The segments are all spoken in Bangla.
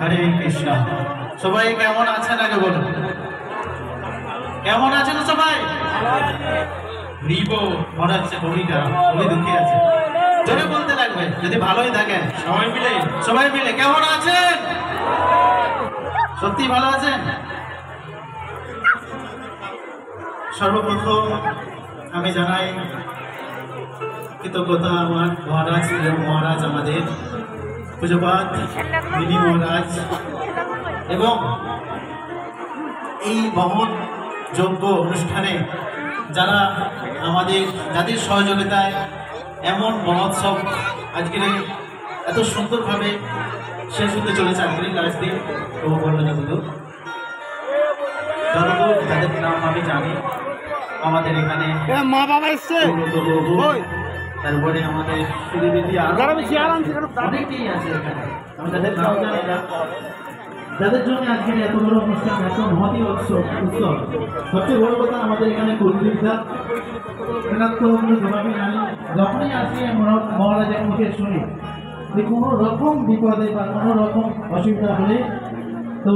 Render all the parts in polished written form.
হরে কৃষ্ণ। সবাই কেমন আছেন আগে বলুন, কেমন আছেন সবাই? মনে হচ্ছে কবিটা খুবই দুঃখী আছে, জোরে বলতে লাগবে যদি ভালোই থাকেন। সবাই মিলে কেমন আছেন? সত্যি ভালো আছেন? সর্বপ্রথম আমি জানাই কৃতজ্ঞতা আমার মহারাজ আমাদের পূজ্যপাত মিনি মহারাজ এবং এই মহৎ যজ্ঞ অনুষ্ঠানে যারা যাদের সহযোগিতায় এমন মহোৎসব আজকের এত সুন্দরভাবে শেষ হতে চলেছে। আজকের লাস্ট দিন প্রভু বল্লভগুলো যাদের নাম আমি জানি, আমাদের এখানে মা বাবা এসছে, তারপরে আমাদের অনেকেই আছে এখানে, আমি তাদের নাম জানি না, যাদের জন্য আজকের এত বড় অনুষ্ঠান, এত মহতি উৎসব। সবচেয়ে বড় কথা আমাদের এখানে কর্তৃত্ব জবাবই জানি। যখনই আসি মহারাজের মুখে শুনি যে কোনো রকম বিপদে বা কোনো রকম অসুবিধা হলে তো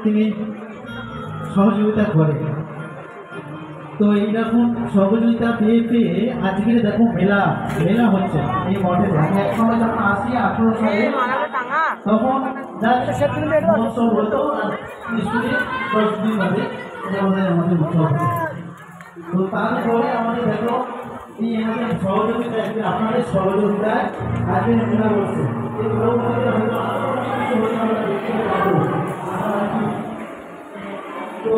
তিনি সহযোগিতা করে। তো এইরকম সহযোগিতা পেয়ে পেয়ে আজকের দেখো মেলা হচ্ছে এই মঠে। এক সময় যখন আসি 18 সালে তখন উৎসব হতো, আর স্কুলে 10 দিন বাদে আমাদের উৎসব হতো। তো তারপরে আমাদের দেখো এই আমাদের সহযোগিতা, আপনাদের সহযোগিতায় আজকে মেলা বসছে। তো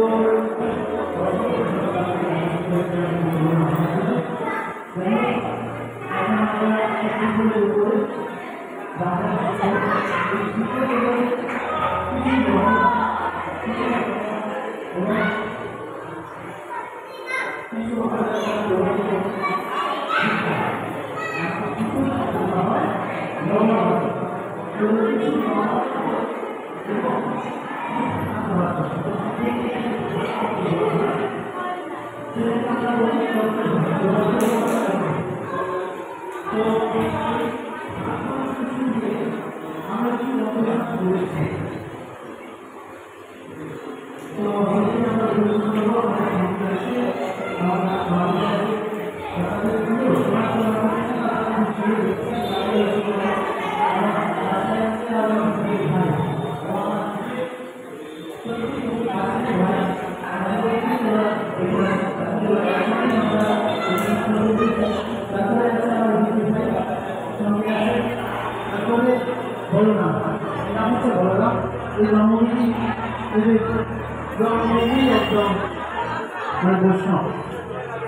বৈষ্ণব,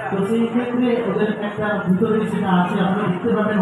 তো সেই ক্ষেত্রে ওদের একটা ভিতরে সেটা আছে, আপনারা দেখতে পাবেন।